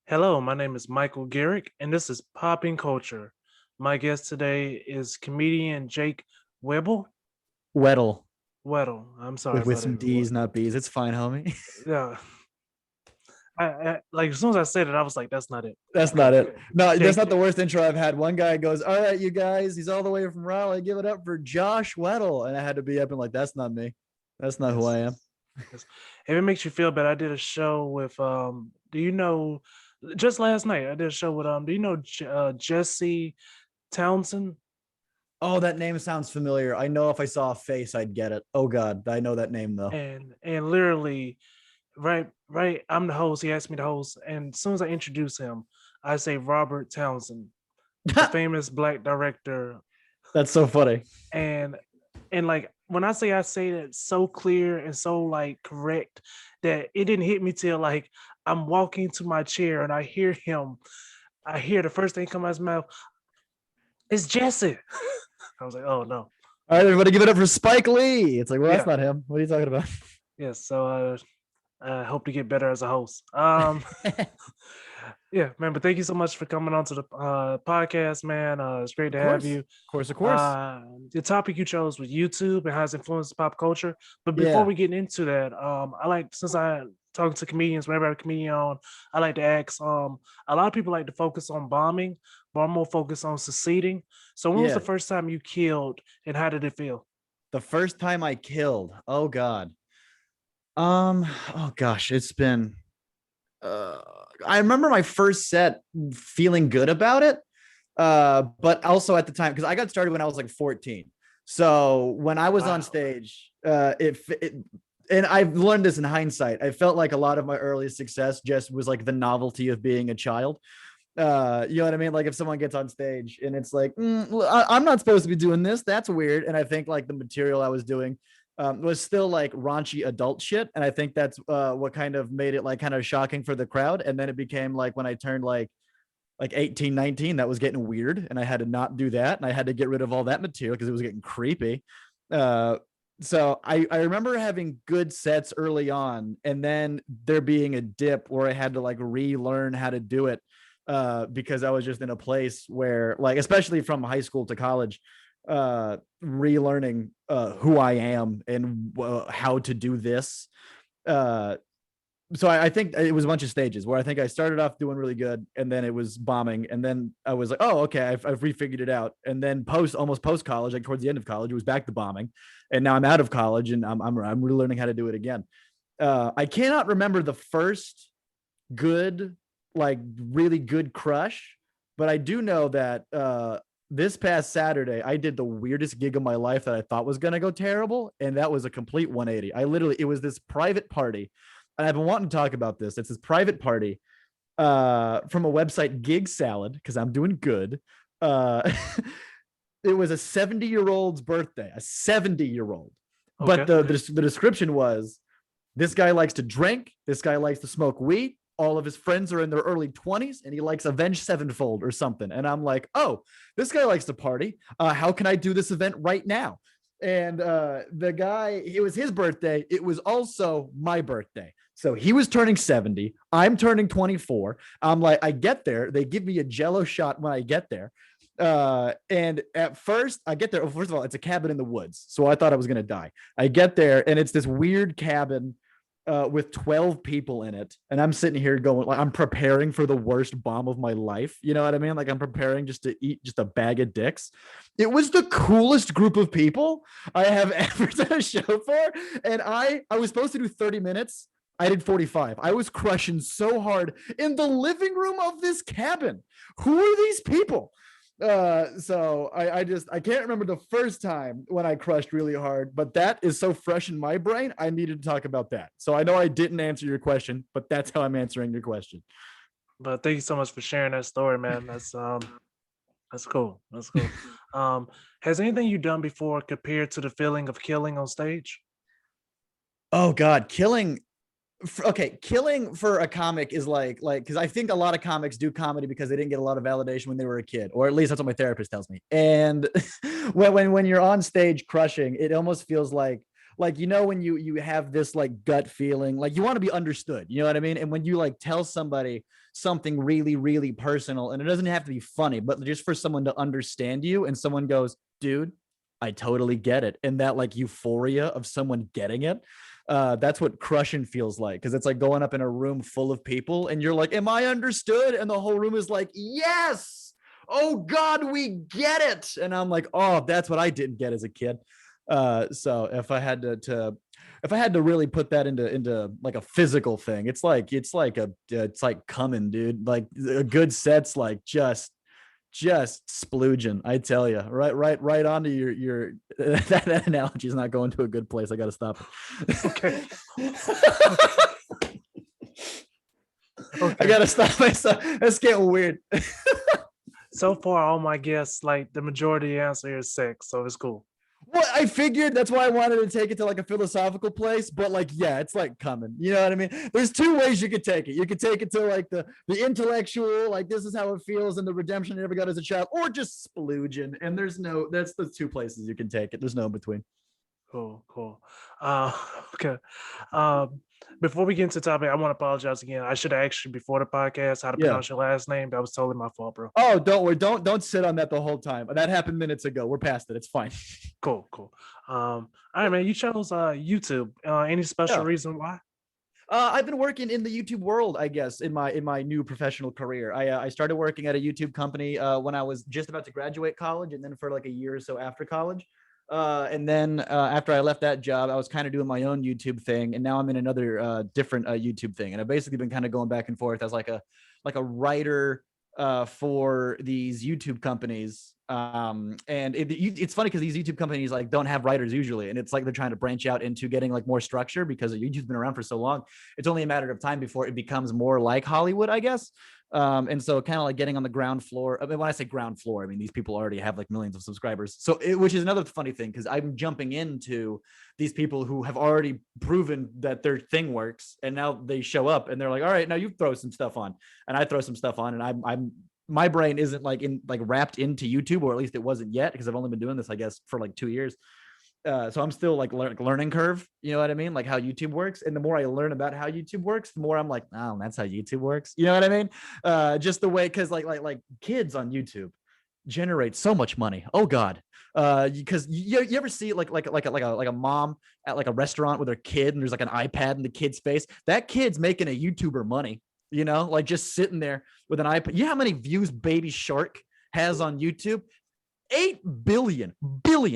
Hello, my name is Michael Garrick, and this is Popping Culture. My guest today is comedian Jake Webble. Weddle Weddle. I'm sorry with about some it. D's, not B's. It's fine, homie. Yeah, like as soon as I said it, I was like, "That's not it." That's not Okay, it. No, that's Jake. not the worst intro I've had. One guy goes, "All right, you guys, he's all the way from Raleigh. Give it up for Josh Weddle." And I had to be up and like, "That's not me. That's not who Yes, I am." yes, yes. If it makes you feel better, I did a show with Do you know? Just last night, I did a show with Do you know Jesse Townsend? Oh, that name sounds familiar. I know if I saw a face, I'd get it. Oh God, I know that name though. And literally right. I'm the host. He asked me to host, and as soon as I introduce him, I say Robert Townsend, the famous black director. That's so funny. And like when I say that so clear and so like correct that it didn't hit me till like I'm walking to my chair and I hear him. I hear the first thing come out of his mouth. It's Jesse. I was like, oh no. All right, everybody, give it up for Spike Lee. It's like, well, that's Yeah. not him. What are you talking about? Yes. So I hope to get better as a host. Yeah, man. But thank you so much for coming on to the podcast, man. It's great Of to have course, you. of course, of course. The topic you chose was YouTube and how it's influenced pop culture. But before Yeah. we get into that, I like since I talking to comedians, whenever I have a comedian on, I like to ask. A lot of people like to focus on bombing, but I'm more focused on succeeding. So when was the Yeah. first time you killed, and how did it feel? The first time I killed. Oh God. Oh gosh, it's been uh I remember my first set feeling good about it. But also at the time, because I got started when I was like 14. So when I was on Wow. stage, and I've learned this in hindsight, I felt like a lot of my earliest success just was like the novelty of being a child. You know what I mean? Like if someone gets on stage and it's like, I'm not supposed to be doing this. That's weird. And I think like the material I was doing was still like raunchy adult shit. And I think that's what kind of made it like kind of shocking for the crowd. And then it became like when I turned like 18, 19, that was getting weird. And I had to not do that. And I had to get rid of all that material because it was getting creepy. Uh, so I remember having good sets early on, and then there being a dip where I had to like relearn how to do it because I was just in a place where, like, especially from high school to college, relearning who I am and how to do this. Uh, so I think it was a bunch of stages where I think I started off doing really good, and then it was bombing, and then I was like, oh, okay, I've refigured it out, and then almost post college, like towards the end of college, it was back to bombing, and now I'm out of college and I'm relearning how to do it again. I cannot remember the first good, like really good crush, but I do know that this past Saturday I did the weirdest gig of my life that I thought was gonna go terrible, and that was a complete 180. It was this private party, and I've been wanting to talk about this. It's this private party from a website, Gig Salad, because I'm doing good. Uh, it was a 70-year-old's birthday, a 70-year-old. But Okay. the description was, this guy likes to drink, this guy likes to smoke weed, all of his friends are in their early 20s, and he likes Avenged Sevenfold or something. And I'm like, oh, this guy likes to party. How can I do this event right now? And the guy, it was his birthday. It was also my birthday. So he was turning 70. I'm turning 24. I'm like, I get there. They give me a jello shot when I get there. And at first I get there. Well, first of all, it's a cabin in the woods. So I thought I was going to die. I get there and it's this weird cabin with 12 people in it. And I'm sitting here going, like, I'm preparing for the worst bomb of my life. You know what I mean? Like I'm preparing just to eat just a bag of dicks. It was the coolest group of people I have ever done a show for. And I was supposed to do 30 minutes. I did 45. I was crushing so hard in the living room of this cabin. Who are these people? So I can't remember the first time when I crushed really hard, but that is so fresh in my brain. I needed to talk about that. So I know I didn't answer your question, but that's how I'm answering your question. But thank you so much for sharing that story, man. That's cool. That's cool. Um, has anything you done before compared to the feeling of killing on stage? Oh God, killing for a comic is like because I think a lot of comics do comedy because they didn't get a lot of validation when they were a kid, or at least that's what my therapist tells me. And when you're on stage crushing, it almost feels like, you know, when you have this like gut feeling, like you want to be understood, you know what I mean? And when you like tell somebody something really, really personal, and it doesn't have to be funny, but just for someone to understand you, and someone goes, dude, I totally get it. And that like euphoria of someone getting it, that's what crushing feels like. Cause it's like going up in a room full of people and you're like, am I understood? And the whole room is like, yes. Oh God, we get it. And I'm like, oh, that's what I didn't get as a kid. So if I had if I had to really put that into like a physical thing, it's like coming, dude. Like a good set's like just splooging, I tell you. Right onto your that analogy is not going to a good place. I got to stop it. Okay. I got to stop myself. That's getting weird. So far, all my guests, like the majority of the answer is sex, so it's cool. Well, I figured that's why I wanted to take it to like a philosophical place, but like, yeah, it's like coming. You know what I mean? There's two ways you could take it. You could take it to like the intellectual, like this is how it feels, and the redemption I never got as a child, or just splooging. And that's the two places you can take it. There's no in between. Cool. Uh, okay. Um, Before we get into the topic, I want to apologize again. I should have asked you before the podcast how to Yeah. pronounce your last name. That was totally my fault, bro. Oh, don't worry. Don't sit on that the whole time. That happened minutes ago. We're past it. It's fine. Cool. All right, man. You chose YouTube. Any special Yeah. reason why? I've been working in the YouTube world, I guess, in my new professional career. I started working at a YouTube company when I was just about to graduate college, and then for like a year or so after college. And then after I left that job, I was kind of doing my own YouTube thing, and now I'm in another different YouTube thing. And I've basically been kind of going back and forth as like a writer for these YouTube companies. And it's funny because these YouTube companies like don't have writers usually, and it's like they're trying to branch out into getting like more structure because YouTube's been around for so long. It's only a matter of time before it becomes more like Hollywood, I guess. And so kind of like getting on the ground floor. I mean, when I say ground floor, I mean these people already have like millions of subscribers. So which is another funny thing because I'm jumping into these people who have already proven that their thing works, and now they show up and they're like, all right, now you throw some stuff on, and I throw some stuff on, and I'm my brain isn't like wrapped into YouTube, or at least it wasn't yet, because I've only been doing this, I guess, for like 2 years. So I'm still like learning curve, you know what I mean? Like how YouTube works. And the more I learn about how YouTube works, the more I'm like, oh, that's how YouTube works. You know what I mean? Just the way, cause like kids on YouTube generate so much money. Oh God. Because you ever see like a mom at like a restaurant with her kid, and there's like an iPad in the kid's face? That kid's making a YouTuber money, you know, like just sitting there with an iPad. You know how many views Baby Shark has on YouTube? 8 billion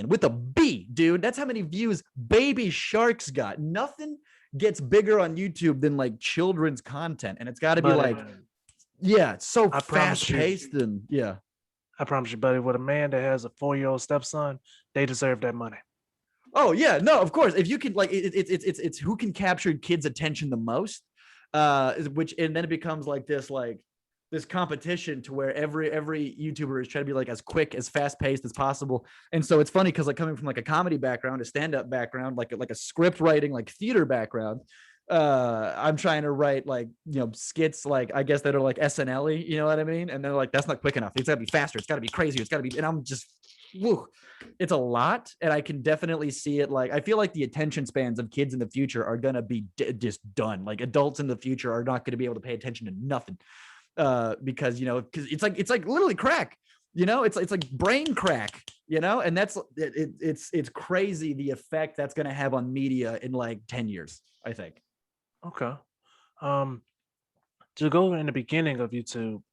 with a B, dude. That's how many views Baby Shark's got. Nothing gets bigger on YouTube than like children's content. And it's got to be like, yeah, it's so fast paced. And yeah, I promise you, buddy, with a man that has a 4-year-old stepson, they deserve that money. Oh yeah, no, of course. If you can like, it's who can capture kids' attention the most, which, and then it becomes like this competition to where every YouTuber is trying to be like as quick, as fast paced as possible. And so it's funny because like coming from like a comedy background, a stand-up background, like a script writing, like theater background, I'm trying to write like, you know, skits, like I guess that are like SNL-y, you know what I mean? And they're like, that's not quick enough. It's gotta be faster. It's gotta be crazier. It's gotta be, and I'm just, woo, it's a lot. And I can definitely see it. Like, I feel like the attention spans of kids in the future are going to be just done. Like adults in the future are not going to be able to pay attention to nothing. Because, you know, because it's like literally crack, you know, it's like brain crack, you know, and that's it's crazy the effect that's going to have on media in like 10 years, I think. Okay. To go in the beginning of YouTube,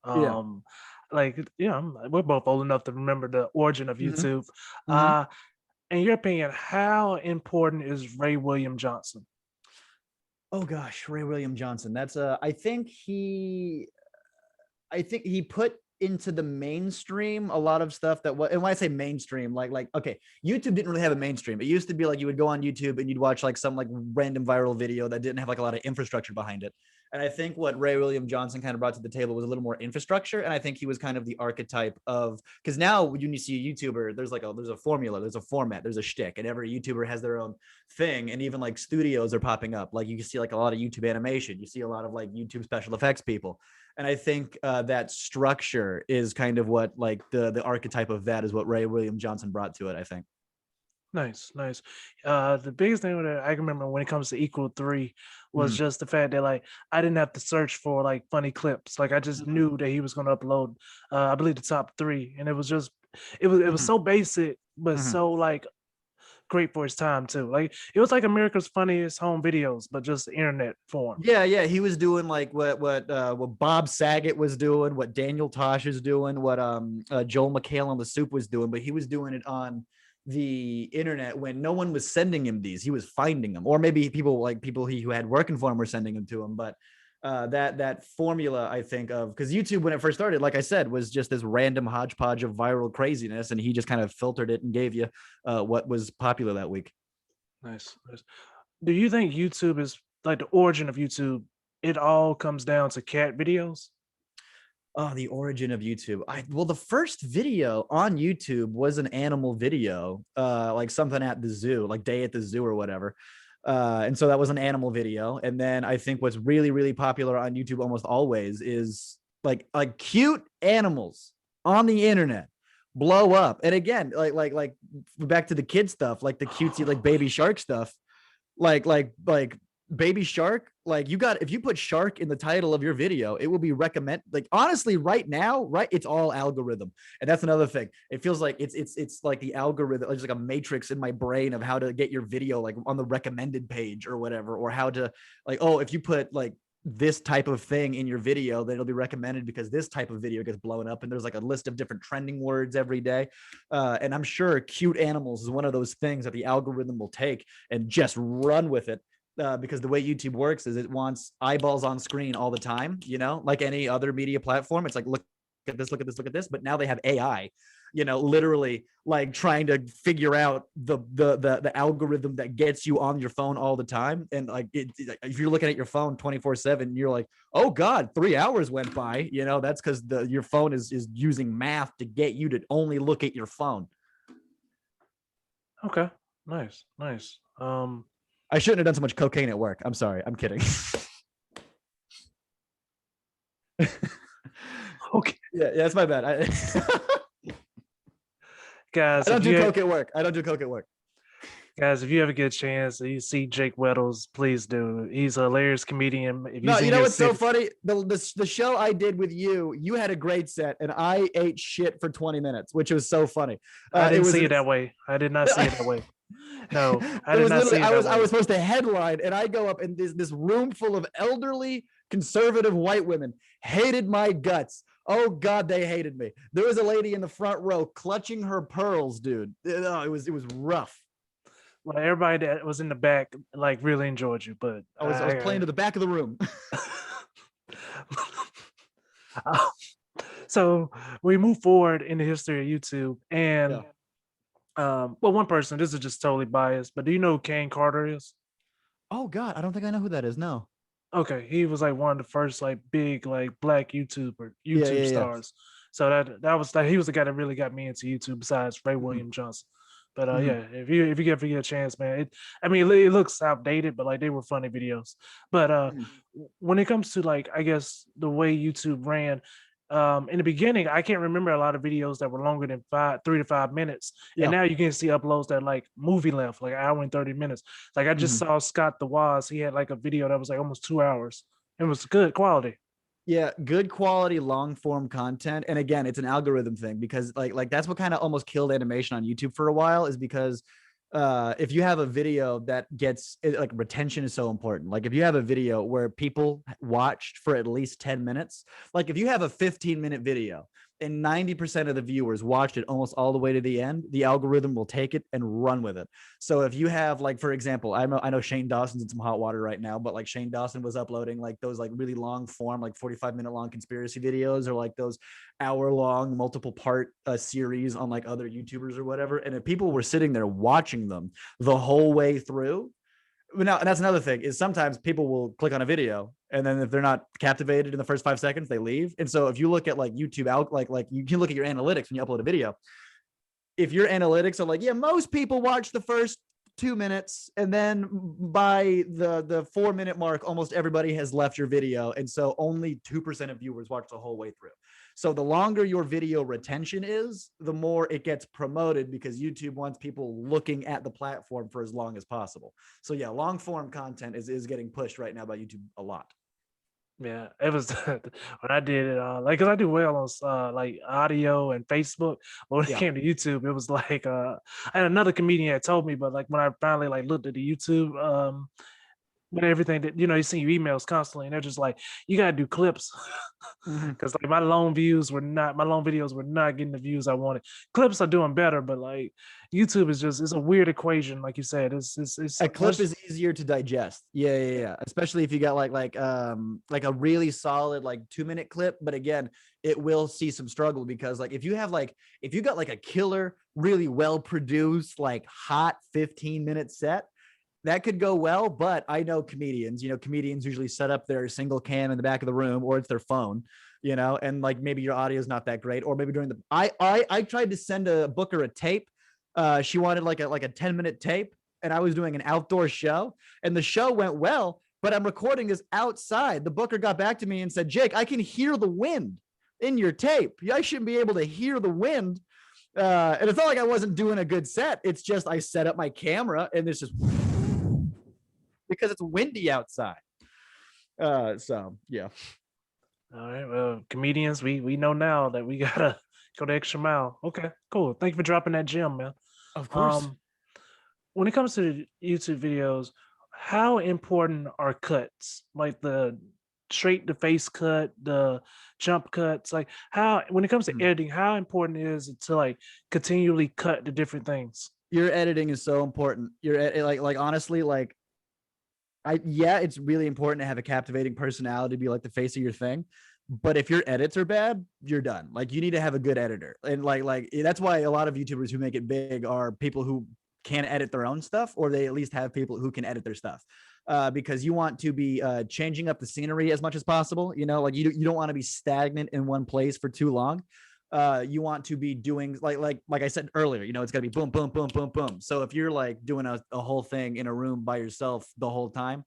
like, yeah, we're both old enough to remember the origin of YouTube. In your opinion, how important is Ray William Johnson? Oh gosh, Ray William Johnson. That's I think he put into the mainstream a lot of stuff that and when I say mainstream, like okay, YouTube didn't really have a mainstream. It used to be like you would go on YouTube and you'd watch like some like random viral video that didn't have like a lot of infrastructure behind it. And I think what Ray William Johnson kind of brought to the table was a little more infrastructure. And I think he was kind of the archetype of, because now when you see a YouTuber, there's a formula, there's a format, there's a shtick, and every YouTuber has their own thing. And even like studios are popping up. Like you can see like a lot of YouTube animation, you see a lot of like YouTube special effects people. And I think that structure is kind of what like the archetype of that is what Ray William Johnson brought to it, I think. Nice, nice. The biggest thing that I can remember when it comes to Equal Three was Mhm. just the fact that like I didn't have to search for like funny clips. Like I just Mhm. knew that he was going to upload. I believe the top three, and it was just it was Mhm. so basic, but Mhm. so like great for his time too. Like it was like America's Funniest Home Videos, but just internet form. Yeah, yeah, he was doing like what Bob Saget was doing, what Daniel Tosh is doing, what Joel McHale on The Soup was doing, but he was doing it on the internet when no one was sending him these. He was finding them, or maybe people he who had working for him were sending them to him. But that formula, I think, of because YouTube when it first started, like I said, was just this random hodgepodge of viral craziness, and he just kind of filtered it and gave you what was popular that week. Nice, nice. Do you think YouTube is like the origin of YouTube? It all comes down to cat videos. Oh, the origin of YouTube. Well, the first video on YouTube was an animal video, like something at the zoo, like Day at the Zoo or whatever. And so that was an animal video. And then I think what's really, really popular on YouTube almost always is like cute animals on the internet blow up. And again, like back to the kid stuff, like the cutesy like baby shark stuff like baby shark, like you got, if you put shark in the title of your video, it will be recommend, like honestly right now, right, it's all algorithm. And that's another thing, it feels like it's like the algorithm, it's like a matrix in my brain of how to get your video like on the recommended page or whatever, or how to like, oh, if you put like this type of thing in your video, then it'll be recommended because this type of video gets blown up, and there's like a list of different trending words every day. And I'm sure cute animals is one of those things that the algorithm will take and just run with it. Because the way YouTube works is it wants eyeballs on screen all the time, like any other media platform. It's like, look at this, look at this, look at this. But now they have AI, literally like trying to figure out the algorithm that gets you on your phone all the time. And like if you're looking at your phone 24/7, you're like, oh God, 3 hours went by. That's because your phone is using math to get you to only look at your phone. Okay, nice, nice. I shouldn't have done so much cocaine at work. I'm sorry. I'm kidding. Okay, Yeah, that's my bad. I guys, don't do coke at work. I don't do coke at work. guys, if you ever get a chance, you see Jake Weddles, please do. He's a hilarious comedian. If No, he's you in know your what's so city, funny? The show I did with you had a great set, and I ate shit for 20 minutes, which was so funny. I It didn't was see it that way. I did not see it that way. No, I it did was not literally see it that I way. was supposed to headline, and I go up, and this room full of elderly conservative white women hated my guts. Oh God, they hated me. There was a lady in the front row clutching her pearls, dude. Oh, it was rough. Well, everybody that was in the back like really enjoyed you, but I was playing to the back of the room. So we move forward in the history of YouTube, and Yeah. well, one person. This is just totally biased, but do you know who Kane Carter is? Oh God, I don't think I know who that is. No. Okay, he was like one of the first like big like black Yeah, YouTube yeah, yeah. stars. So that was like he was the guy that really got me into YouTube besides Ray Mhm, William Johnson. But mhm, yeah, if you ever get a chance, man, I mean it looks outdated, but like they were funny videos. But mhm. when it comes to like I guess the way YouTube ran, in the beginning, I can't remember a lot of videos that were longer than 3 to 5 minutes. And Yeah. now you can see uploads that like movie length, like an hour and 30 minutes. Like I just Mhm. saw Scott the Woz. He had like a video that was like almost 2 hours. It was good quality. Yeah, good quality long form content. And again, it's an algorithm thing because like that's what kind of almost killed animation on YouTube for a while, is because if you have a video that gets like, retention is so important. Like if you have a video where people watched for at least 10 minutes, like if you have a 15-minute video and 90% of the viewers watched it almost all the way to the end, the algorithm will take it and run with it. So if you have, like, for example, I know Shane Dawson's in some hot water right now, but like Shane Dawson was uploading like those like really long form, like 45-minute long conspiracy videos, or like those hour-long multiple part series on like other YouTubers or whatever. And if people were sitting there watching them the whole way through, now, and that's another thing, is sometimes people will click on a video, and then if they're not captivated in the first 5 seconds, they leave. And so if you look at like YouTube out, like you can look at your analytics when you upload a video. If your analytics are like, yeah, most people watch the first 2 minutes, and then by the 4 minute mark, almost everybody has left your video, and so only 2% of viewers watch the whole way through. So the longer your video retention is, the more it gets promoted, because YouTube wants people looking at the platform for as long as possible. So yeah, long form content is getting pushed right now by YouTube a lot. Yeah, it was when I did it, like, cause I do well on like audio and Facebook. But when it Yeah. came to YouTube, it was like, and another comedian had told me, but like when I finally like looked at the YouTube, with everything that you send you emails constantly, and they're just like, you gotta do clips, Mhm. because like my long videos were not getting the views I wanted. Clips are doing better, but like YouTube is just it's a weird equation, like you said. It's A clip is easier to digest. Yeah. Especially if you got like a really solid like 2 minute clip. But again, it will see some struggle, because like if you got like a killer, really well produced, like hot 15-minute set, that could go well. But I know comedians, comedians usually set up their single cam in the back of the room, or it's their phone, and like maybe your audio is not that great, or maybe during the I tried to send a booker a tape. She wanted like a 10-minute tape, and I was doing an outdoor show, and the show went well, but I'm recording this outside. The booker got back to me and said, Jake, I can hear the wind in your tape. I shouldn't be able to hear the wind. And it's not like I wasn't doing a good set. It's just I set up my camera and it's just because it's windy outside. So yeah. all right. Well, comedians, we know now that we gotta go the extra mile. Okay, cool. Thank you for dropping that gem, man. Of course. Um, when it comes to YouTube videos, how important are cuts? Like the straight to face cut, the jump cuts. Like how when it comes to Mhm. editing, how important is it to like continually cut the different things? Your editing is so important. Like honestly, like it's really important to have a captivating personality, be like the face of your thing. But if your edits are bad, you're done. Like you need to have a good editor. And like that's why a lot of YouTubers who make it big are people who can edit their own stuff, or they at least have people who can edit their stuff. Because you want to be changing up the scenery as much as possible. Like you don't want to be stagnant in one place for too long. You want to be doing like I said earlier, it's got to be boom, boom, boom, boom, boom. So if you're like doing a whole thing in a room by yourself the whole time,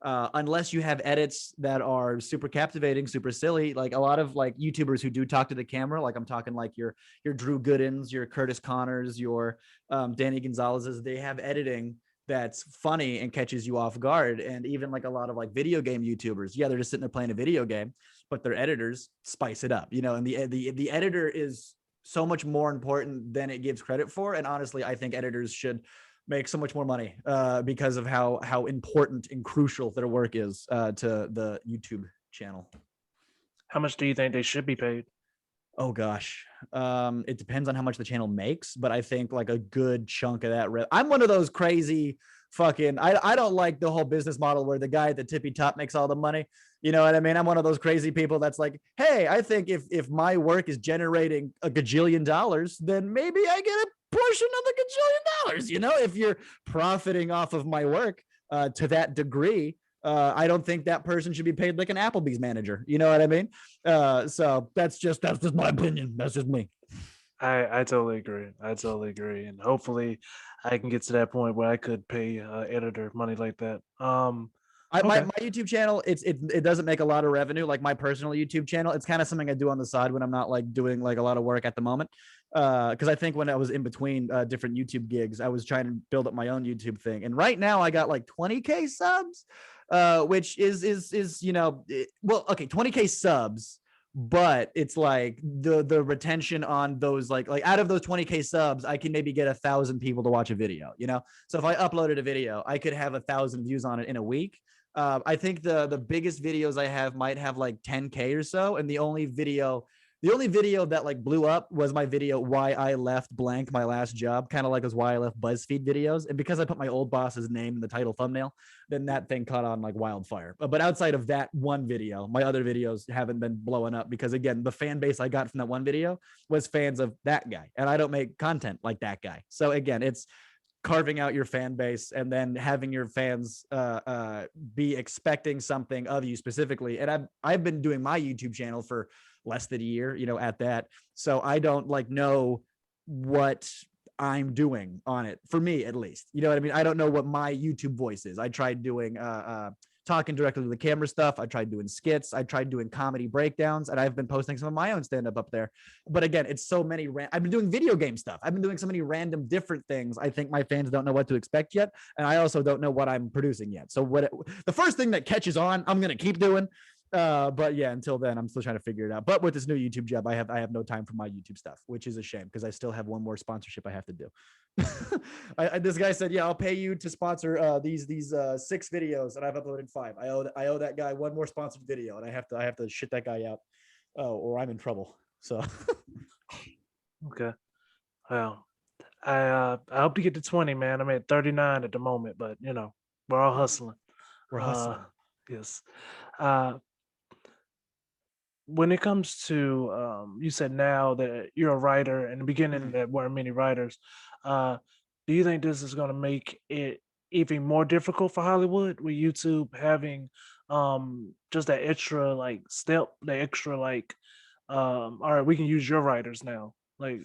unless you have edits that are super captivating, super silly, like a lot of like YouTubers who do talk to the camera, like I'm talking like your Drew Goodins, your Curtis Connors, your Danny Gonzalez's, they have editing that's funny and catches you off guard. And even like a lot of like video game YouTubers, yeah, they're just sitting there playing a video game, but their editors spice it up, and the editor is so much more important than it gives credit for. And honestly, I think editors should make so much more money because of how important and crucial their work is to the YouTube channel. How much do you think they should be paid? Oh gosh. It depends on how much the channel makes, but I think like a good chunk of that. I'm one of those crazy fucking, I don't like the whole business model where the guy at the tippy top makes all the money. You know what I mean? I'm one of those crazy people that's like, hey, I think if my work is generating a gajillion dollars, then maybe I get a portion of the gajillion dollars. If you're profiting off of my work to that degree, I don't think that person should be paid like an Applebee's manager. You know what I mean? So that's just my opinion. That's just me. I totally agree. And hopefully, I can get to that point where I could pay editor money like that. My Okay. YouTube channel, it doesn't make a lot of revenue. Like my personal YouTube channel, it's kind of something I do on the side when I'm not like doing like a lot of work at the moment. Because I think when I was in between different YouTube gigs, I was trying to build up my own YouTube thing. And right now I got like 20K subs, which is well, okay, 20K subs, but it's like the retention on those like out of those 20K subs, I can maybe get 1,000 people to watch a video. So if I uploaded a video, I could have 1,000 views on it in a week. I think the biggest videos I have might have like 10K or so, and the only video that like blew up was my video why I left blank my last job, kind of like those why I left BuzzFeed videos. And because I put my old boss's name in the title thumbnail, then that thing caught on like wildfire. But outside of that one video, my other videos haven't been blowing up because again, the fan base I got from that one video was fans of that guy, and I don't make content like that guy. So again, it's carving out your fan base and then having your fans be expecting something of you specifically. And I've been doing my YouTube channel for less than a year, at that. So I don't like know what I'm doing on it, for me at least. You know what I mean? I don't know what my YouTube voice is. I tried doing talking directly to the camera stuff. I tried doing skits. I tried doing comedy breakdowns, and I've been posting some of my own stand-up up there. But again, it's so many. I've been doing video game stuff. I've been doing so many random different things. I think my fans don't know what to expect yet, and I also don't know what I'm producing yet. So the first thing that catches on, I'm gonna keep doing. But yeah, until then, I'm still trying to figure it out. But with this new YouTube job, I have no time for my YouTube stuff, which is a shame because I still have one more sponsorship I have to do. This guy said, "Yeah, I'll pay you to sponsor these 6 videos," and I've uploaded 5. I owe that guy one more sponsored video, and I have to shit that guy out, or I'm in trouble. So Okay. Well, I hope to get to 20, man. I'm at 39 at the moment, but we're all hustling. we're hustling. Yes. Uh, when it comes to you said now that you're a writer, in the beginning there weren't many writers. Uh, do you think this is going to make it even more difficult for Hollywood with YouTube having just that extra like step, the extra like all right, we can use your writers now. Like,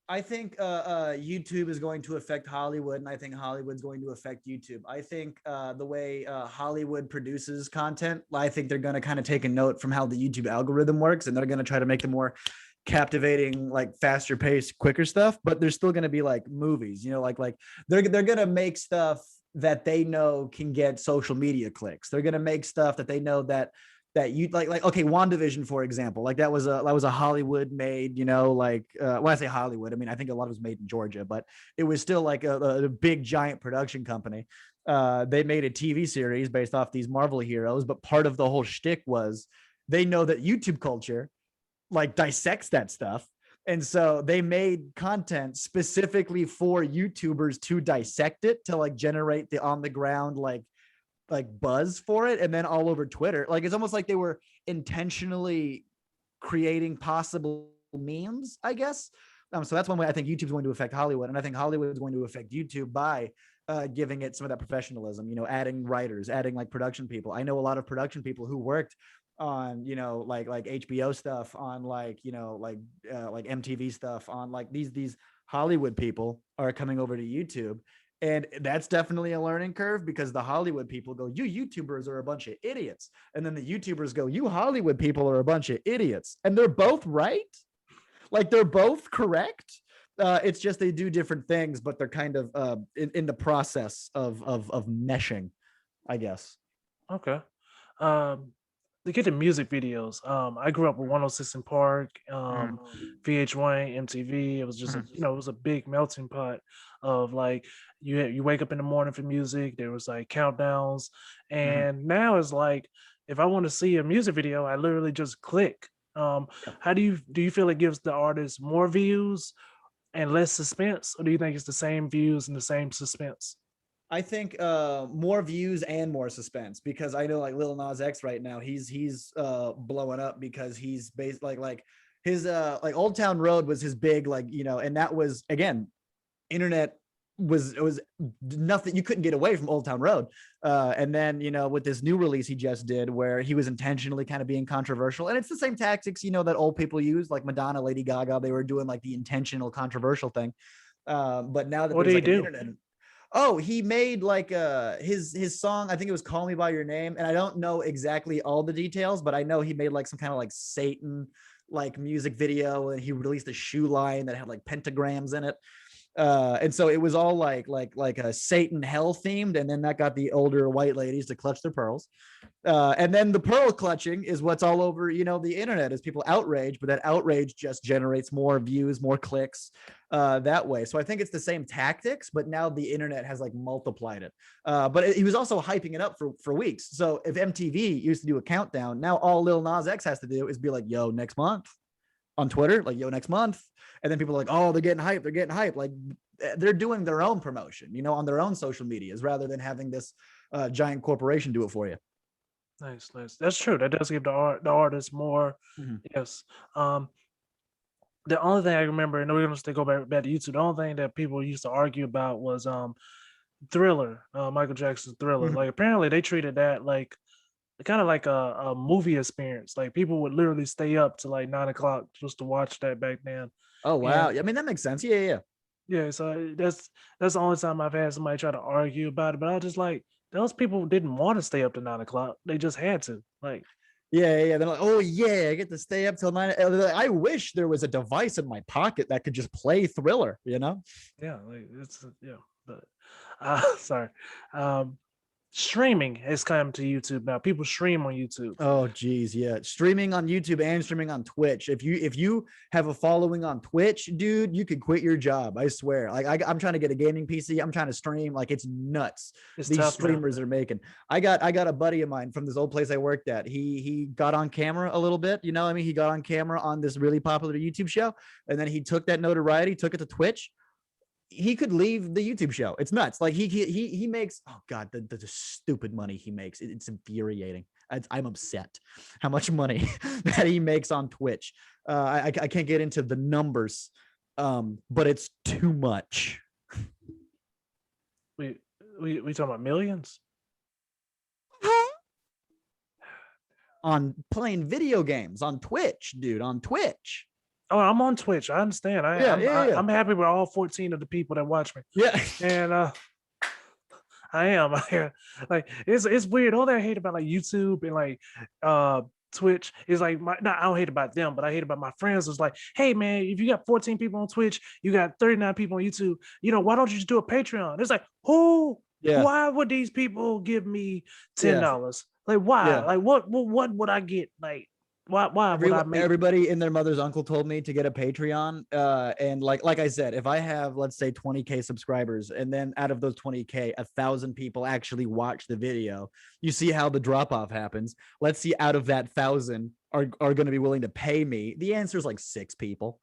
I think YouTube is going to affect Hollywood, and I think Hollywood's going to affect YouTube. I think the way Hollywood produces content, I think they're going to kind of take a note from how the YouTube algorithm works, and they're going to try to make the more captivating, like faster paced, quicker stuff. But there's still going to be like movies, like they're going to make stuff that they know can get social media clicks. They're going to make stuff that they know that you like okay, WandaVision, for example, like that was a Hollywood made, when I say Hollywood, I mean I think a lot of it was made in Georgia, but it was still like a big giant production company. They made a TV series based off these Marvel heroes, but part of the whole shtick was they know that YouTube culture like dissects that stuff. And so they made content specifically for YouTubers to dissect it, to like generate the on the ground like buzz for it, and then all over Twitter. Like it's almost like they were intentionally creating possible memes, I guess. So that's one way I think YouTube's going to affect Hollywood, and I think Hollywood is going to affect YouTube by giving it some of that professionalism. adding writers, adding like production people. I know a lot of production people who worked on like HBO stuff, on like MTV stuff, on like these Hollywood people are coming over to YouTube. And that's definitely a learning curve, because the Hollywood people go, "You YouTubers are a bunch of idiots." And then the YouTubers go, "You Hollywood people are a bunch of idiots." And they're both right. Like they're both correct. It's just they do different things, but they're kind of in the process of meshing, I guess. okay. Um, to get the music videos, I grew up with 106 in Park, VH1, MTV. It was just it was a big melting pot of like you wake up in the morning for music. There was like countdowns, and now it's like if I want to see a music video, I literally just click. How do you feel it gives the artist more views and less suspense, or do you think it's the same views and the same suspense? I think more views and more suspense, because I know like Lil Nas X right now, he's blowing up because he's based like his like Old Town Road was his big and that was, again, internet was nothing, you couldn't get away from Old Town Road. And then with this new release he just did, where he was intentionally kind of being controversial, and it's the same tactics that old people use, like Madonna, Lady Gaga, they were doing like the intentional controversial thing. But now that What do there's you like an do? internet. Oh, he made like his song, I think it was "Call Me by Your Name," and I don't know exactly all the details, but I know he made like some kind of like Satan like music video, and he released a shoe line that had like pentagrams in it. And so it was all like a Satan hell themed, and then that got the older white ladies to clutch their pearls. And then the pearl clutching is what's all over the internet, is people outrage, but that outrage just generates more views, more clicks that way. So I think it's the same tactics, but now the internet has like multiplied it. But he was also hyping it up for weeks. So if MTV used to do a countdown, now all Lil Nas X has to do is be like, "Yo, next month," on Twitter, like, "Yo, next month." And then people are like, "Oh, they're getting hyped. They're getting hyped." Like they're doing their own promotion, on their own social medias, rather than having this giant corporation do it for you. Nice, nice. That's true. That does give the artist more. Yes. The only thing I remember, and we're gonna still go back to YouTube. The only thing that people used to argue about was Thriller, Michael Jackson's Thriller. Like apparently they treated that like kind of like a movie experience. Like people would literally stay up to like 9 o'clock just to watch that back then. Oh wow. And I mean, that makes sense. Yeah. Yeah, so that's the only time I've had somebody try to argue about it. But I was just like, those people didn't want to stay up to 9 o'clock. They just had to. Like, Yeah. They're like, oh yeah, I get to stay up till 9. I wish there was a device in my pocket that could just play Thriller, you know? yeah, like it's yeah. But sorry. Um, Streaming has come to YouTube now. People stream on YouTube. Oh geez, yeah. Streaming on YouTube and streaming on Twitch. If you have a following on Twitch, dude, you could quit your job. I swear. Like I'm trying to get a gaming PC. I'm trying to stream. Like it's nuts. It's These tough now. streamers are making. I got a buddy of mine from this old place I worked at. He got on camera a little bit. You know what I mean? He got on camera on this really popular YouTube show, and then he took that notoriety, took it to Twitch. He could leave the YouTube show. It's nuts. Like he makes, oh god, the stupid money he makes. It's infuriating. I'm upset how much money that he makes on Twitch. I can't get into the numbers, but it's too much. We talking about millions? On playing video games on Twitch, dude, on Twitch. Oh, I'm on Twitch. I understand. Yeah. I'm happy with all 14 of the people that watch me. Yeah. And I am. Like it's weird. All that I hate about like YouTube and like Twitch is like I don't hate about them, but I hate about my friends. It's like, hey man, if you got 14 people on Twitch, you got 39 people on YouTube, why don't you just do a Patreon? It's like, Yeah. why would these people give me $10? Yeah. Like why? Yeah. Like what would I get? Like why would I make Everybody and their mother's uncle told me to get a Patreon. And like I said, if I have, let's say 20K subscribers, and then out of those 20K, 1,000 people actually watch the video, you see how the drop off happens. Let's see, out of that 1,000 are going to be willing to pay me. The answer is like 6 people,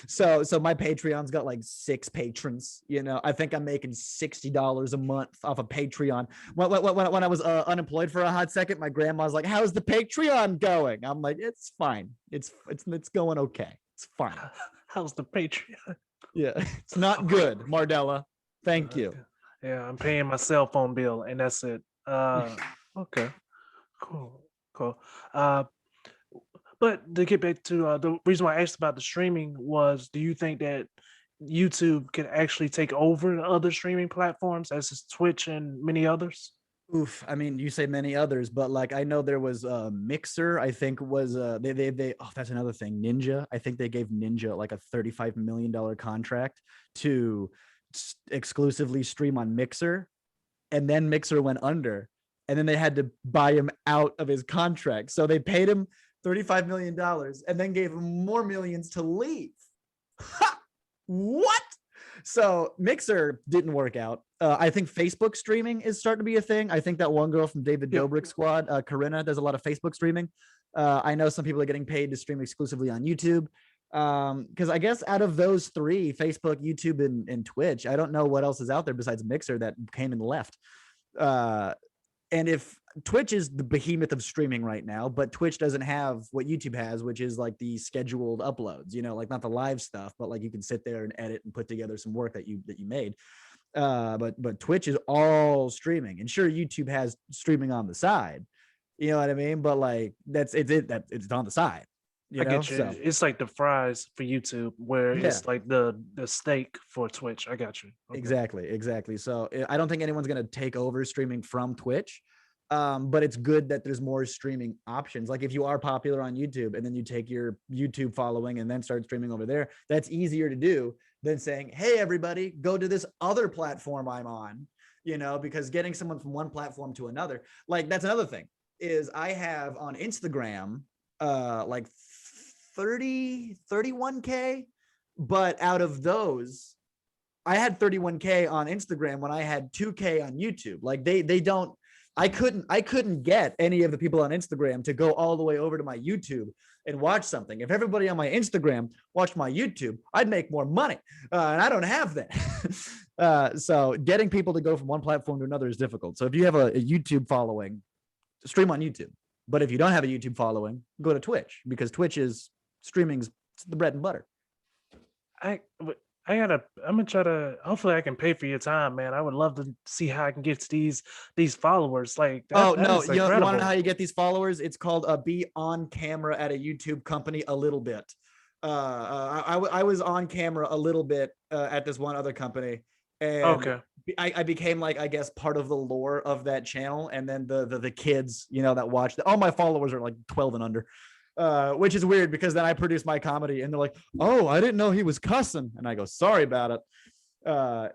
So my Patreon's got like 6 patrons. I think I'm making $60 a month off of Patreon. When I was unemployed for a hot second, my grandma's like, "How's the Patreon going?" I'm like, "It's fine. It's going okay. It's fine." how's the Patreon? Yeah, it's not good, Mardella. Thank you. Yeah, I'm paying my cell phone bill and that's it. Okay, cool. But to get back to the reason why I asked about the streaming was, do you think that YouTube can actually take over the other streaming platforms as is Twitch and many others? Oof. I mean, you say many others, but like I know there was Mixer. I think was they. Oh, that's another thing. Ninja. I think they gave Ninja like a $35 million contract to exclusively stream on Mixer, and then Mixer went under, and then they had to buy him out of his contract. So they paid him $35 million and then gave him more millions to leave. Ha! What? So Mixer didn't work out. I think Facebook streaming is starting to be a thing. I think that one girl from David Dobrik's squad, Corinna, does a lot of Facebook streaming. I know some people are getting paid to stream exclusively on YouTube. Because I guess out of those 3, Facebook, YouTube, and Twitch, I don't know what else is out there besides Mixer that came and left. And if Twitch is the behemoth of streaming right now, but Twitch doesn't have what YouTube has, which is like the scheduled uploads, like not the live stuff, but like you can sit there and edit and put together some work that you made. But Twitch is all streaming, and sure, YouTube has streaming on the side, you know what I mean? But like it's on the side. I get you. So it's like the fries for YouTube, where it's like the steak for Twitch. I got you. Okay. Exactly. So I don't think anyone's gonna take over streaming from Twitch. But it's good that there's more streaming options. Like if you are popular on YouTube and then you take your YouTube following and then start streaming over there, that's easier to do than saying, "Hey, everybody, go to this other platform I'm on," because getting someone from one platform to another, like that's another thing is I have on Instagram, like 31K, but out of those, I had 31K on Instagram when I had 2K on YouTube. Like they don't, I couldn't get any of the people on Instagram to go all the way over to my YouTube and watch something. If everybody on my Instagram watched my YouTube, I'd make more money. And I don't have that. So getting people to go from one platform to another is difficult. So if you have a YouTube following, stream on YouTube. But if you don't have a YouTube following, go to Twitch, because Twitch is streaming's the bread and butter. I'm gonna try to, hopefully I can pay for your time, man. I would love to see how I can get these followers. Like, you want to know how you get these followers? It's called be on camera at a YouTube company a little bit. I was on camera a little bit at this one other company, and Okay. I became like, I guess, part of the lore of that channel. And then the kids, that watch, all my followers are like 12 and under, which is weird because then I produce my comedy and they're like, oh, I didn't know he was cussing. And I go, sorry about it.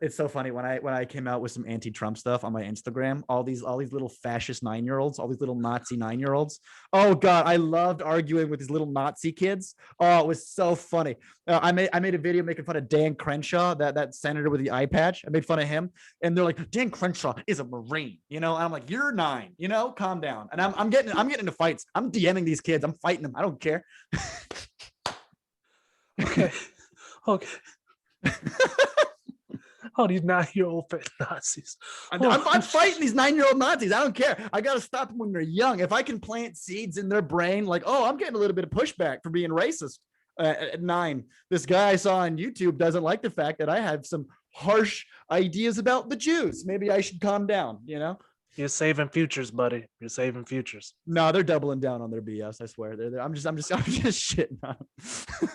It's so funny when I came out with some anti-Trump stuff on my Instagram, all these little fascist 9-year-olds, all these little Nazi 9-year-olds. Oh God, I loved arguing with these little Nazi kids. Oh, it was so funny. I made a video making fun of Dan Crenshaw, that senator with the eye patch. I made fun of him, and they're like, Dan Crenshaw is a Marine, and I'm like, you're 9, calm down. And I'm getting into fights. I'm DMing these kids. I'm fighting them. I don't care. Okay. Okay. Oh, these 9-year-old Nazis. I'm fighting these 9-year-old Nazis. I don't care. I got to stop them when they're young. If I can plant seeds in their brain, like, oh, I'm getting a little bit of pushback for being racist at 9. This guy I saw on YouTube doesn't like the fact that I have some harsh ideas about the Jews. Maybe I should calm down, You're saving futures, buddy. You're saving futures. No, they're doubling down on their BS. I swear. I'm just shitting on them.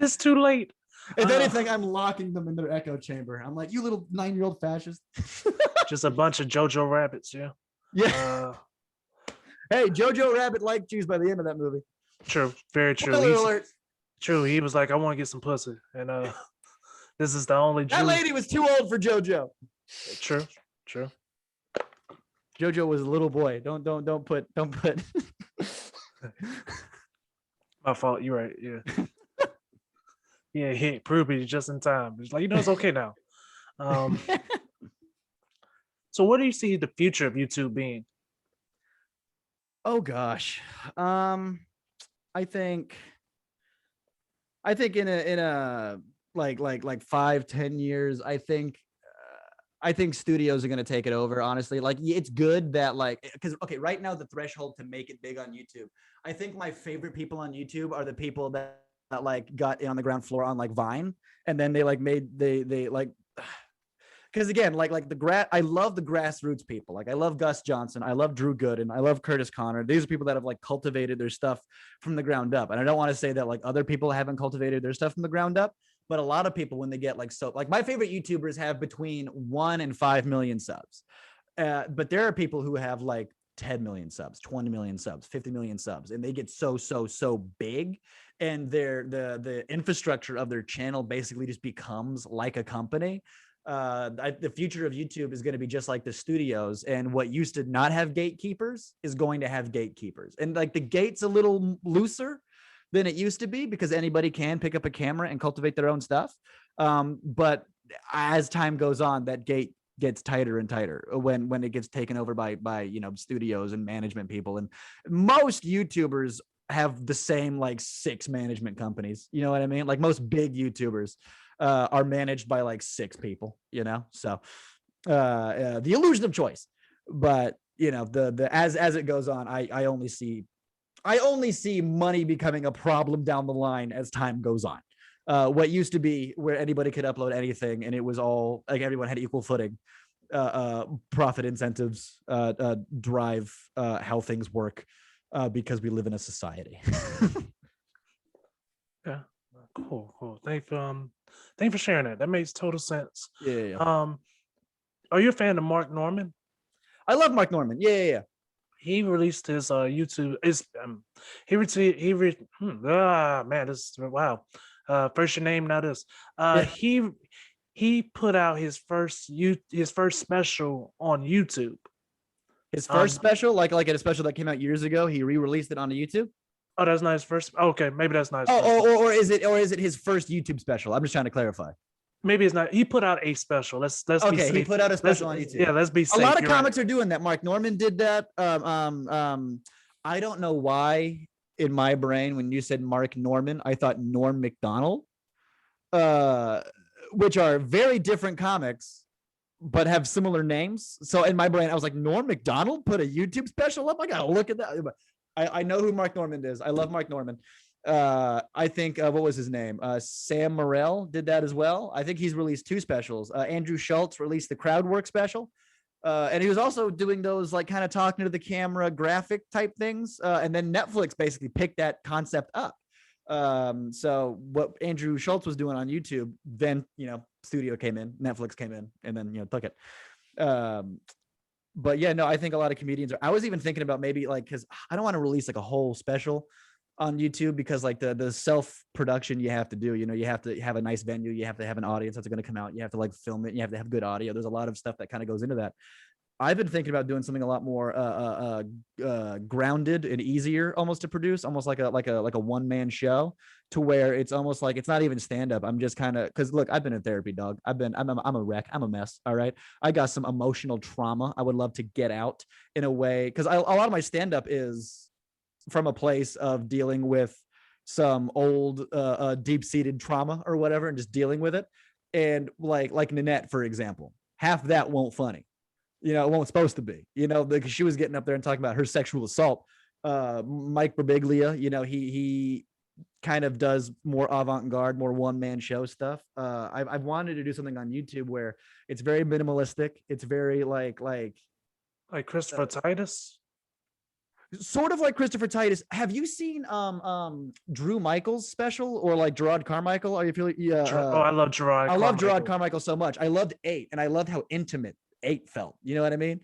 It's too late. If anything, I'm locking them in their echo chamber. I'm like, you little 9-year-old fascist. Just a bunch of Jojo rabbits, yeah. Yeah. Hey, Jojo Rabbit liked Jews by the end of that movie. True. Very true. Alert. True. He was like, I want to get some pussy. And this is the only Jew. That lady was too old for Jojo. True. Jojo was a little boy. Don't put. My fault. You're right. Yeah. Yeah, he proved it just in time. It's like, it's okay now. So what do you see the future of YouTube being? Oh gosh. I think in a like 5-10 years, I think studios are going to take it over. Honestly, like, it's good that, like, because okay, right now the threshold to make it big on YouTube, I think my favorite people on YouTube are the people that like got in on the ground floor on like Vine, and then they like made they like, because again, like I love the grassroots people. Like, I love Gus Johnson, I love Drew Gooden, I love Curtis Connor. These are people that have like cultivated their stuff from the ground up. And I don't want to say that like other people haven't cultivated their stuff from the ground up, but a lot of people, when they get like, so like my favorite YouTubers have between 1 and 5 million subs. But there are people who have like 10 million subs, 20 million subs, 50 million subs, and they get so big, and the infrastructure of their channel basically just becomes like a company. The future of YouTube is going to be just like the studios, and what used to not have gatekeepers is going to have gatekeepers, and like the gate's a little looser than it used to be because anybody can pick up a camera and cultivate their own stuff. But as time goes on, that gate gets tighter and tighter when it gets taken over by studios and management people. And most YouTubers have the same like 6 management companies. You know what I mean? Like, most big YouTubers are managed by like 6 people, so the illusion of choice. But the as it goes on, I only see money becoming a problem down the line as time goes on. What used to be where anybody could upload anything and it was all like everyone had equal footing, profit incentives drive how things work, because we live in a society. Yeah, cool. Thanks for sharing that. That makes total sense. Yeah. Are you a fan of Mark Norman? I love Mark Norman. Yeah. He released his YouTube. Man, this is wow. First your name, now this. He put out his first special on YouTube. His first special, like a special that came out years ago. He re-released it on YouTube. Oh, that's not his first. Okay, maybe that's not. Or is it his first YouTube special? I'm just trying to clarify. Maybe it's not. He put out a special. Let's okay. Be safe. He put out a special on YouTube. Yeah, let's be safe. A lot of comics are doing that. Mark Norman did that. I don't know why in my brain when you said Mark Norman, I thought Norm Macdonald, which are very different comics, but have similar names. So in my brain, I was like, Norm Macdonald put a YouTube special up. I gotta look at that. I know who Mark Norman is. I love Mark Norman. I think what was his name? Sam Morrell did that as well. I think he's released 2 specials. Andrew Schultz released the crowd work special. And he was also doing those like kind of talking to the camera graphic type things. And then Netflix basically picked that concept up. So what Andrew Schultz was doing on YouTube, then studio came in, Netflix came in, and then took it. But yeah, no, I think a lot of comedians are. I was even thinking about maybe like, because I don't want to release like a whole special on YouTube, because like the self production you have to do, you have to have a nice venue, you have to have an audience that's going to come out, you have to like film it, you have to have good audio. There's a lot of stuff that kind of goes into that. I've been thinking about doing something a lot more grounded and easier, almost to produce, almost like a one-man show, to where it's almost like it's not even stand-up. I'm just kind of, because look, I've been in therapy, dog. I'm a wreck. I'm a mess. All right. I got some emotional trauma I would love to get out in a way, because a lot of my stand-up is from a place of dealing with some old deep-seated trauma or whatever, and just dealing with it. And like Nanette, for example, half that won't funny. It won't supposed to be, because she was getting up there and talking about her sexual assault. Mike Birbiglia, he kind of does more avant-garde, more one-man show stuff. I've wanted to do something on YouTube where it's very minimalistic. It's very like Christopher Titus. Sort of like Christopher Titus. Have you seen Drew Michaels special, or like Gerard Carmichael? Are you feeling? Yeah. I love Gerard. I love Gerard Carmichael so much. I loved 8, and I loved how intimate 8 felt. You know what I mean?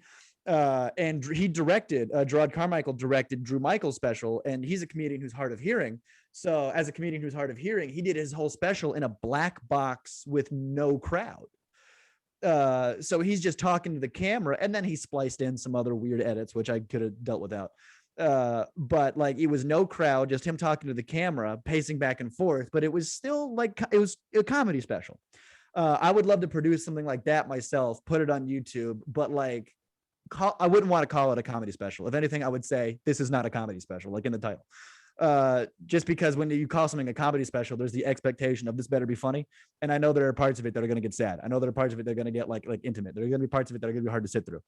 And he directed, Gerard Carmichael directed Drew Michaels special, and he's a comedian who's hard of hearing. So as a comedian who's hard of hearing, he did his whole special in a black box with no crowd. So he's just talking to the camera, and then he spliced in some other weird edits, which I could have dealt without. But like, it was no crowd, just him talking to the camera, pacing back and forth, but it was still like, it was a comedy special. I would love to produce something like that myself, put it on YouTube, but like, I wouldn't want to call it a comedy special. If anything, I would say this is not a comedy special, like in the title. Just because when you call something a comedy special, there's the expectation of this better be funny. And I know there are parts of it that are going to get sad. I know there are parts of it that are going to get like intimate. There are going to be parts of it that are going to be hard to sit through.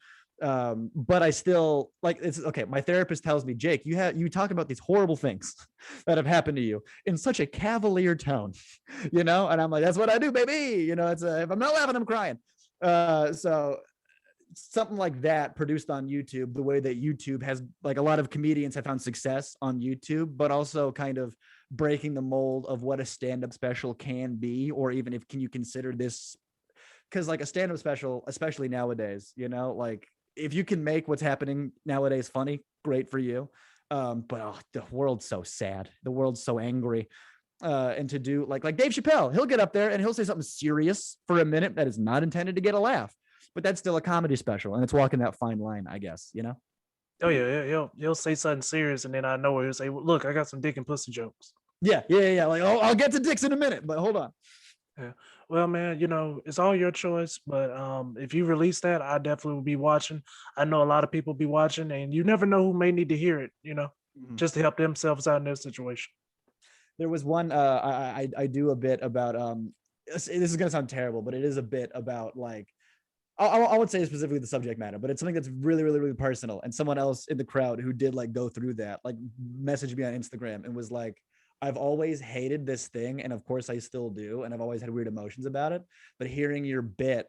But I still like, it's okay. My therapist tells me, Jake, you talk about these horrible things that have happened to you in such a cavalier tone, and I'm like, that's what I do, baby. It's if I'm not laughing, I'm crying. So something like that produced on YouTube, the way that YouTube has, like, a lot of comedians have found success on YouTube, but also kind of breaking the mold of what a stand-up special can be, or even if can you consider this, because like a stand-up special, especially nowadays, like if you can make what's happening nowadays funny, great for you. But the world's so sad. The world's so angry. And to do like Dave Chappelle, he'll get up there and he'll say something serious for a minute that is not intended to get a laugh. But that's still a comedy special, and it's walking that fine line, I guess, Oh yeah. He'll say something serious, and then I know he'll say, well, "Look, I got some dick and pussy jokes." Yeah. Like, oh, I'll get to dicks in a minute, but hold on. Yeah. Well, man, it's all your choice, but if you release that, I definitely will be watching. I know a lot of people be watching, and you never know who may need to hear it, just to help themselves out in their situation. There was one I do a bit about this is gonna sound terrible, but it is a bit about like, I would say specifically the subject matter, but it's something that's really, really, really personal. And someone else in the crowd who did like go through that, like messaged me on Instagram and was like, I've always hated this thing. And of course I still do. And I've always had weird emotions about it. But hearing your bit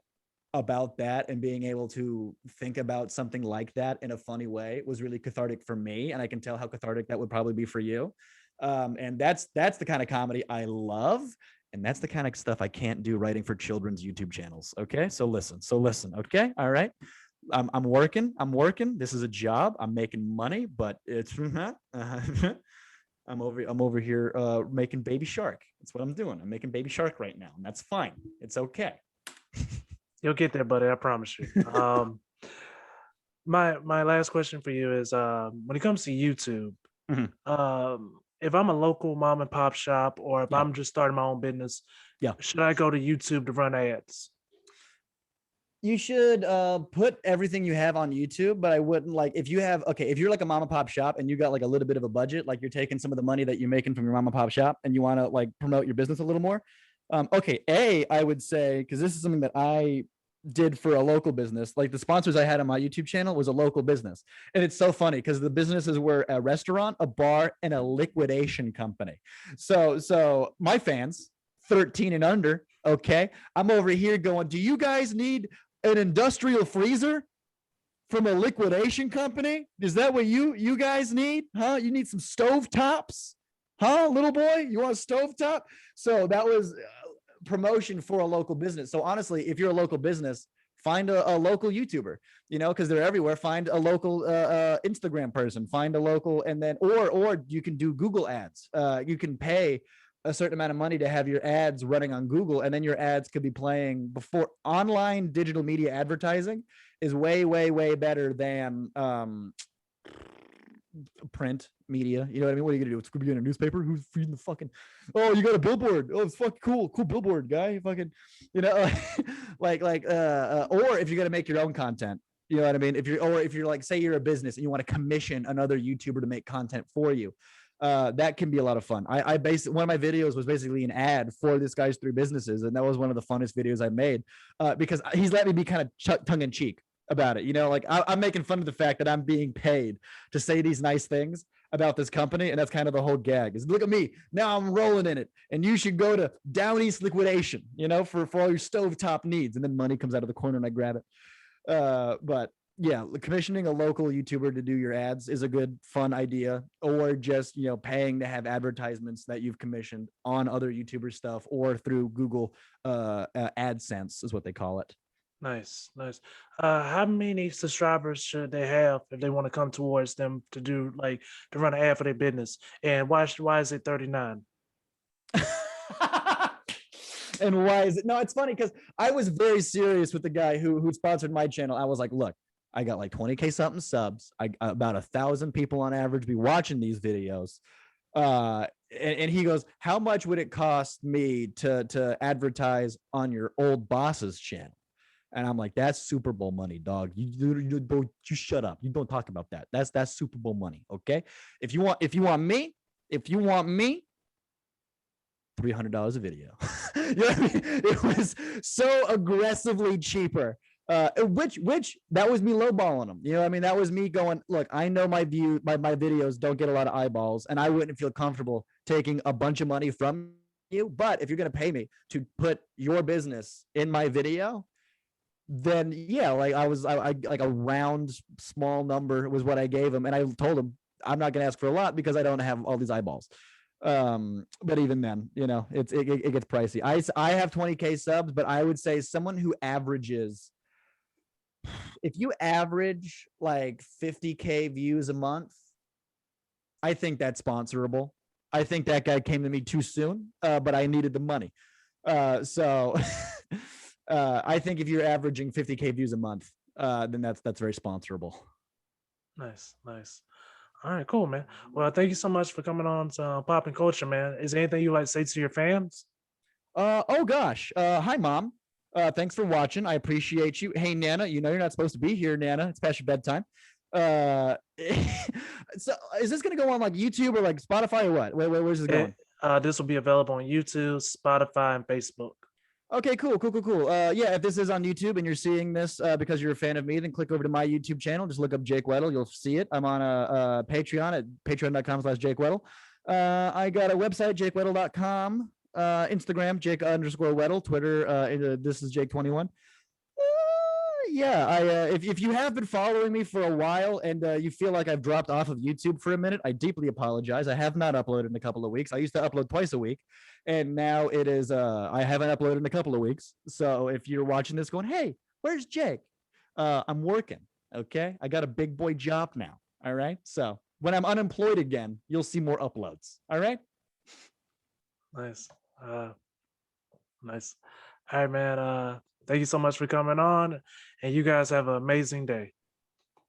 about that and being able to think about something like that in a funny way was really cathartic for me. And I can tell how cathartic that would probably be for you. And that's the kind of comedy I love. And that's the kind of stuff I can't do writing for children's YouTube channels. Okay. So listen. Okay. All right. I'm working. This is a job. I'm making money, but it's, I'm over here making Baby Shark. That's what I'm doing. I'm making Baby Shark right now. And that's fine. It's okay. You'll get there, buddy. I promise you. My last question for you is, when it comes to YouTube, if I'm a local mom and pop shop, or if I'm just starting my own business, should I go to YouTube to run ads? You should put everything you have on YouTube, but I wouldn't if you're like a mom and pop shop and you got like a little bit of a budget, like you're taking some of the money that you're making from your mom and pop shop and you want to like promote your business a little more. I would say, because this is something that I did for a local business, like the sponsors I had on my YouTube channel was a local business. And it's so funny because the businesses were a restaurant, a bar, and a liquidation company. So my fans, 13 and under, okay, I'm over here going, do you guys need an industrial freezer from a liquidation company? Is that what you guys need? Huh? You need some stove tops? Huh, little boy, you want a stovetop? So that was promotion for a local business. So honestly, if you're a local business, find a local YouTuber, because they're everywhere. Find a local Instagram person, find a local, and then or you can do Google ads. You can pay a certain amount of money to have your ads running on Google, and then your ads could be playing before. Online digital media advertising is way, way, way better than print media. You know what I mean? What are you gonna do? It's gonna be in a newspaper. Who's feeding the fucking? Oh, you got a billboard. Oh, it's fucking cool billboard guy. Fucking, or if you're gonna make your own content. You know what I mean? If you're like, say you're a business and you want to commission another YouTuber to make content for you, that can be a lot of fun. I basically, one of my videos was basically an ad for this guy's 3 businesses, and that was one of the funnest videos I made because he's let me be kind of tongue in cheek about it. Like I'm making fun of the fact that I'm being paid to say these nice things about this company, and that's kind of the whole gag. Is look at me now, I'm rolling in it, and you should go to Down East Liquidation, for all your stovetop needs. And then money comes out of the corner and I grab it. But yeah, commissioning a local YouTuber to do your ads is a good, fun idea, or just, paying to have advertisements that you've commissioned on other YouTuber stuff or through Google AdSense is what they call it. Nice. How many subscribers should they have if they want to come towards them to do to run an ad for their business? And why is it 39? And why is it? No, it's funny because I was very serious with the guy who sponsored my channel. I was like, look, I got like 20K something subs. I about 1,000 people on average be watching these videos. And he goes, how much would it cost me to advertise on your old boss's channel? And I'm like, that's Super Bowl money, dog. You shut up. You don't talk about that. That's Super Bowl money. Okay. If you want me, $300 a video. You know what I mean? It was so aggressively cheaper. Which that was me lowballing them. You know what I mean? That was me going, look, I know my videos don't get a lot of eyeballs, and I wouldn't feel comfortable taking a bunch of money from you. But if you're going to pay me to put your business in my video, then yeah, like I like a round small number was what I gave him. And I told him, I'm not going to ask for a lot because I don't have all these eyeballs. But even then, it gets pricey. I have 20K subs, but I would say someone who averages, if you average like 50K views a month, I think that's sponsorable. I think that guy came to me too soon, but I needed the money. So I think if you're averaging 50K views a month, then that's very sponsorable. Nice. All right, cool, man. Well, thank you so much for coming on to Popping Culture, man. Is there anything you like to say to your fans? Oh gosh. Hi, Mom. Thanks for watching. I appreciate you. Hey, Nana, you're not supposed to be here, Nana. It's past your bedtime. So is this going to go on like YouTube or like Spotify or what? Where's this going? This will be available on YouTube, Spotify, and Facebook. Okay, cool. Yeah, if this is on YouTube and you're seeing this because you're a fan of me, then click over to my YouTube channel. Just look up Jake Weddle. You'll see it. I'm on a Patreon at patreon.com/Jake Weddle. I got a website, jakeweddle.com. Instagram, Jake_Weddle. Twitter, this is Jake21. Yeah, if you have been following me for a while and you feel like I've dropped off of YouTube for a minute, I deeply apologize. I have not uploaded in a couple of weeks. I used to upload twice a week, and now it is I haven't uploaded in a couple of weeks. So if you're watching this going, hey, where's Jake? I'm working. Okay, I got a big boy job now. All right, so when I'm unemployed again, you'll see more uploads. All right. Nice. Nice. All right, man. Thank you so much for coming on, and you guys have an amazing day.